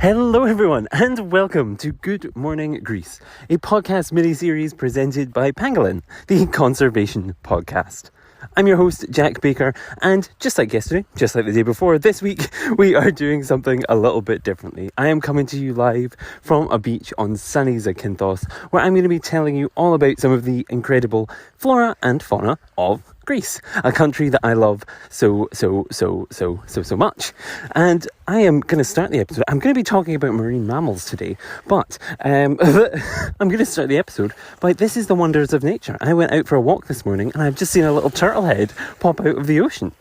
Hello everyone and welcome to Good Morning Greece, a podcast mini-series presented by Pangolin, the conservation podcast. I'm your host, Jack Baker, and just like yesterday, just like the day before, this week we are doing something a little bit differently. I am coming to you live from a beach on sunny Zakynthos, where I'm going to be telling you all about some of the incredible flora and fauna of Greece, a country that I love so much. And I am going to start the episode. I'm going to be talking about marine mammals today, but I'm going to start the episode by this is the wonders of nature. I went out for a walk this morning and I've just seen a little turtle head pop out of the ocean.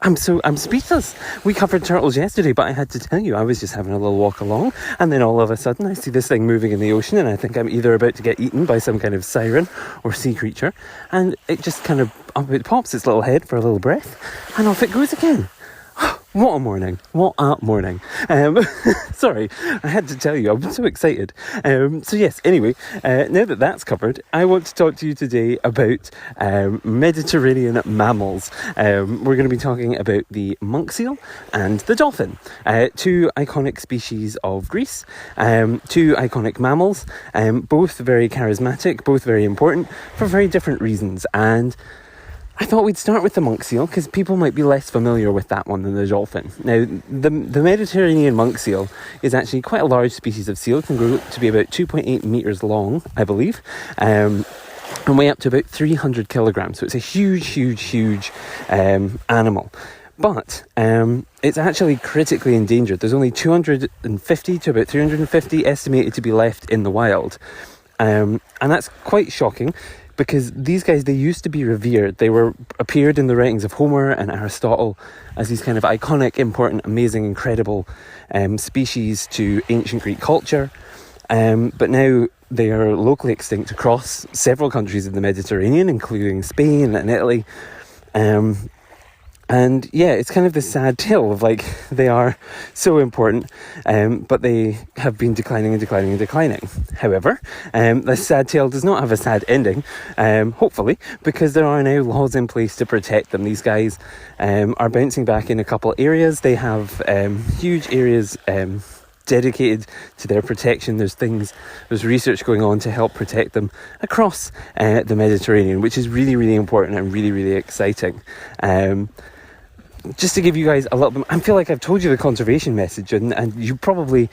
I'm speechless. We covered turtles yesterday, but I had to tell you, I was just having a little walk along, and then all of a sudden I see this thing moving in the ocean, and I think I'm either about to get eaten by some kind of siren or sea creature, and it just kind of up it pops its little head for a little breath, and off it goes again. What a morning. What a morning. Sorry, I had to tell you, I'm so excited. So yes, anyway, now that that's covered, I want to talk to you today about Mediterranean mammals. We're going to be talking about the monk seal and the dolphin, two iconic species of Greece, two iconic mammals, both very charismatic, both very important for very different reasons. And I thought we'd start with the monk seal because people might be less familiar with that one than the dolphin. Now, the Mediterranean monk seal is actually quite a large species of seal. It can grow to be about 2.8 metres long, I believe, and weigh up to about 300 kilograms. So it's a huge animal. But it's actually critically endangered. There's only 250 to about 350 estimated to be left in the wild. And that's quite shocking, because these guys, they used to be revered. They appeared in the writings of Homer and Aristotle as these kind of iconic, important, amazing, incredible species to ancient Greek culture. But now they are locally extinct across several countries in the Mediterranean, including Spain and Italy. And yeah, it's kind of this sad tale of like, they are so important, but they have been declining. However, this sad tale does not have a sad ending, hopefully, because there are now laws in place to protect them. These guys are bouncing back in a couple areas. They have huge areas dedicated to their protection. There's research going on to help protect them across the Mediterranean, which is really important and really exciting. Just to give you guys a little bit, I feel like I've told you the conservation message, and you're probably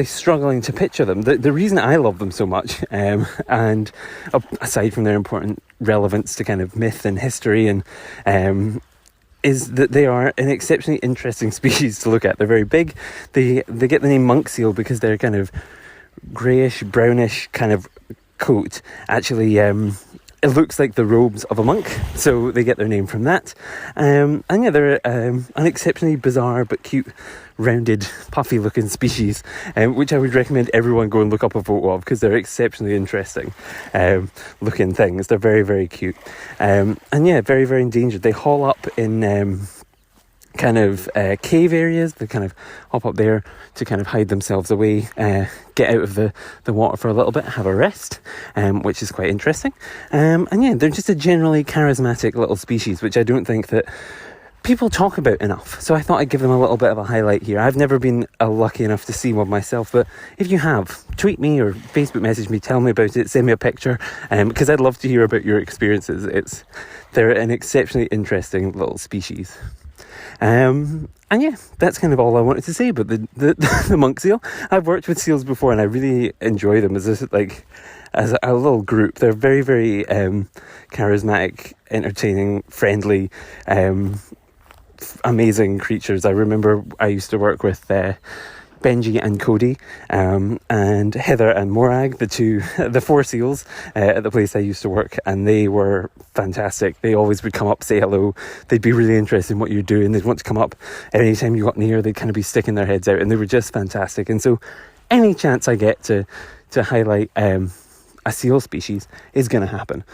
struggling to picture them. The reason I love them so much, and aside from their important relevance to kind of myth and history, and is that they are an exceptionally interesting species to look at. They're very big. They get the name monk seal because they're kind of greyish, brownish kind of coat. Actually, it looks like the robes of a monk, so they get their name from that. And yeah, they're an exceptionally bizarre but cute, rounded, puffy-looking species, which I would recommend everyone go and look up a photo of, because they're exceptionally interesting looking things. They're very cute. And yeah, very endangered. They haul up in kind of cave areas. They kind of hop up there to kind of hide themselves away, get out of the water for a little bit, have a rest, which is quite interesting. And yeah, they're just a generally charismatic little species, which I don't think that people talk about enough. So I thought I'd give them a little bit of a highlight here. I've never been lucky enough to see one myself, but if you have, tweet me or Facebook message me, tell me about it, send me a picture, because I'd love to hear about your experiences. They're an exceptionally interesting little species. And yeah, that's kind of all I wanted to say about the monk seal. I've worked with seals before and I really enjoy them as a little group. They're very charismatic, entertaining, friendly, amazing creatures. I remember I used to work with Benji and Cody, and Heather and Morag, the four seals at the place I used to work, and they were fantastic. They always would come up, say hello. They'd be really interested in what you're doing. They'd want to come up anytime you got near. They'd kind of be sticking their heads out, and they were just fantastic. And so any chance I get to highlight a seal species is going to happen,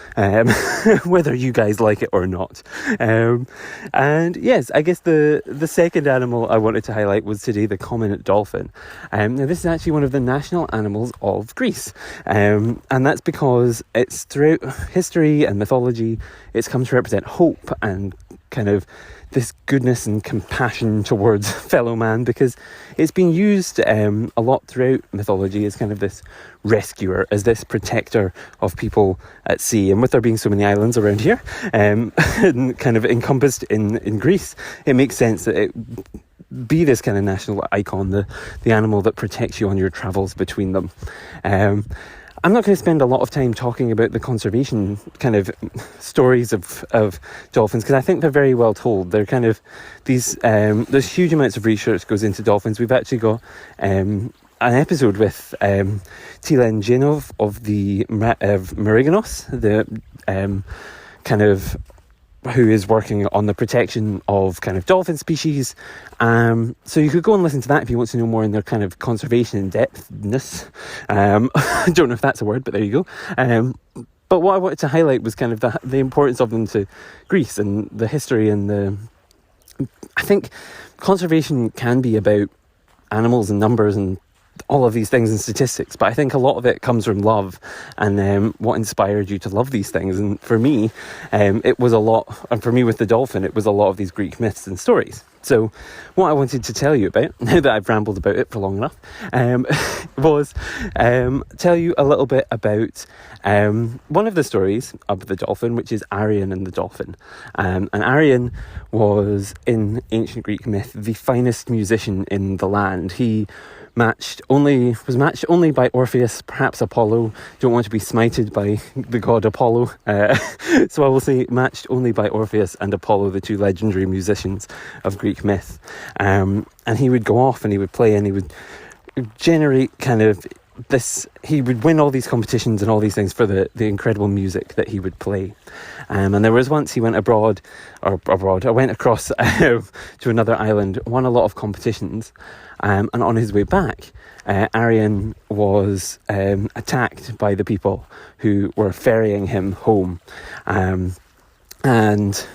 whether you guys like it or not. And yes, I guess the second animal I wanted to highlight was today the common dolphin. Now this is actually one of the national animals of Greece, and that's because it's throughout history and mythology, it's come to represent hope and kind of this goodness and compassion towards fellow man, because it's been used a lot throughout mythology as kind of this rescuer, as this protector of people at sea. And with there being so many islands around here, and kind of encompassed in Greece, it makes sense that it be this kind of national icon, the animal that protects you on your travels between them. I'm not going to spend a lot of time talking about the conservation kind of stories of dolphins, because I think they're very well told. They're kind of these, there's huge amounts of research goes into dolphins. We've actually got an episode with Tilen Genov of the Mariganos, the kind of who is working on the protection of kind of dolphin species. So you could go and listen to that if you want to know more in their kind of conservation in depthness. I don't know if that's a word, but there you go. But what I wanted to highlight was kind of the importance of them to Greece and the history and I think conservation can be about animals and numbers and all of these things and statistics, but I think a lot of it comes from love and what inspired you to love these things. And for me, it was a lot, and for me with the dolphin, it was a lot of these Greek myths and stories. So what I wanted to tell you about, now that I've rambled about it for long enough, was tell you a little bit about one of the stories of the dolphin, which is Arion and the dolphin. And Arion was, in ancient Greek myth, the finest musician in the land. He was matched only by Orpheus, perhaps Apollo. Don't want to be smited by the god Apollo. So I will say matched only by Orpheus and Apollo, the two legendary musicians of Greek myth. And he would go off and he would play and he would generate kind of this, he would win all these competitions and all these things for the incredible music that he would play. And there was once he went I went across to another island, won a lot of competitions, and on his way back, Arion was attacked by the people who were ferrying him home, and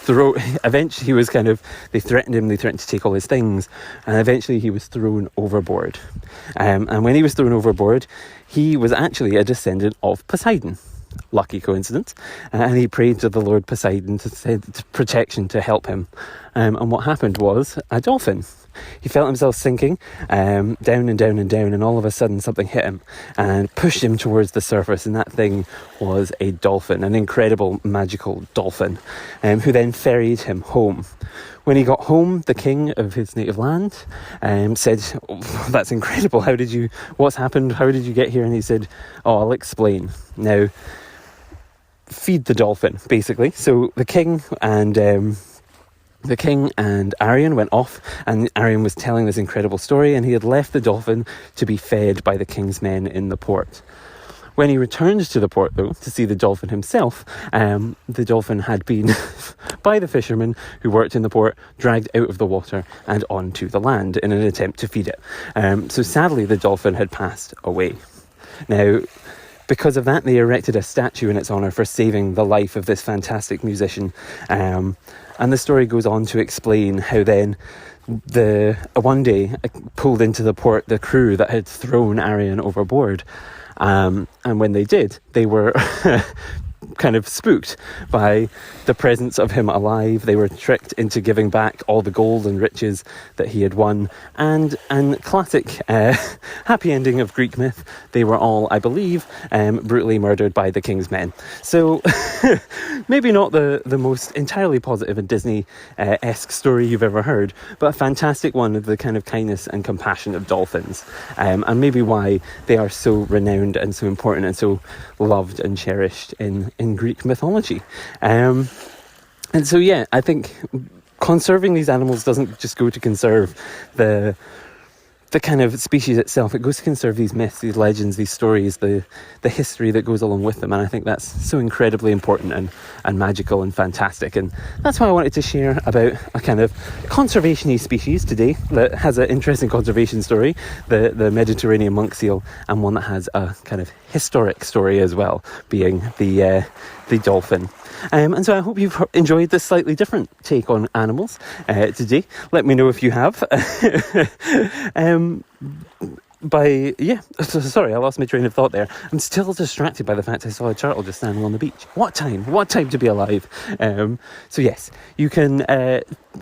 eventually he was they threatened to take all his things, and eventually he was thrown overboard. And when he was thrown overboard, he was actually a descendant of Poseidon. Lucky coincidence. And he prayed to the Lord Poseidon to send protection to help him. And what happened was a dolphin. He felt himself sinking down and down and down, and all of a sudden something hit him and pushed him towards the surface, and that thing was a dolphin, an incredible magical dolphin, who then ferried him home. When he got home, the king of his native land said, "Oh, that's incredible, what's happened, how did you get here?" And he said, "Oh, I'll explain. Now, feed the dolphin," basically. So the king and Arion went off, and Arion was telling this incredible story, and he had left the dolphin to be fed by the king's men in the port. When he returned to the port, though, to see the dolphin himself, the dolphin had been, by the fishermen who worked in the port, dragged out of the water and onto the land in an attempt to feed it. So sadly, the dolphin had passed away. Now, because of that, they erected a statue in its honour for saving the life of this fantastic musician. And the story goes on to explain how then one day pulled into the port the crew that had thrown Arion overboard. And when they did, they were kind of spooked by the presence of him alive. They were tricked into giving back all the gold and riches that he had won. And classic happy ending of Greek myth, they were all, I believe, brutally murdered by the king's men. So maybe not the most entirely positive and Disney-esque story you've ever heard, but a fantastic one of the kind of kindness and compassion of dolphins, and maybe why they are so renowned and so important and so loved and cherished in Greek mythology. And so, yeah, I think conserving these animals doesn't just go to conserve the kind of species itself. It goes to conserve these myths, these legends, these stories, the history that goes along with them. And I think that's so incredibly important and magical and fantastic. And that's why I wanted to share about a kind of conservation-y species today that has an interesting conservation story, the Mediterranean monk seal, and one that has a kind of historic story as well, being the dolphin. And so I hope you've enjoyed this slightly different take on animals today. Let me know if you have. Sorry, I lost my train of thought there. I'm still distracted by the fact I saw a turtle just standing on the beach. What time to be alive? So yes, you can,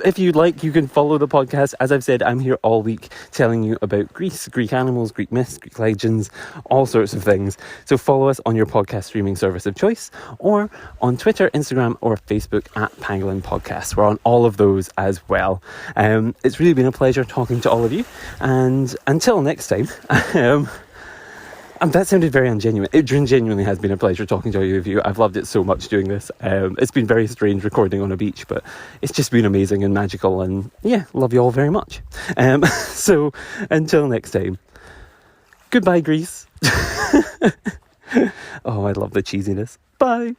if you'd like, you can follow the podcast. As I've said, I'm here all week telling you about Greece, Greek animals, Greek myths, Greek legends, all sorts of things. So follow us on your podcast streaming service of choice, or on Twitter, Instagram, or Facebook at Pangolin Podcast. We're on all of those as well. It's really been a pleasure talking to all of you, and until next time, that sounded very ungenuine. It genuinely has been a pleasure talking to all of you. I've loved it so much doing this. It's been very strange recording on a beach, but it's just been amazing and magical, and yeah, love you all very much. So until next time, goodbye, Greece. Oh, I love the cheesiness. Bye.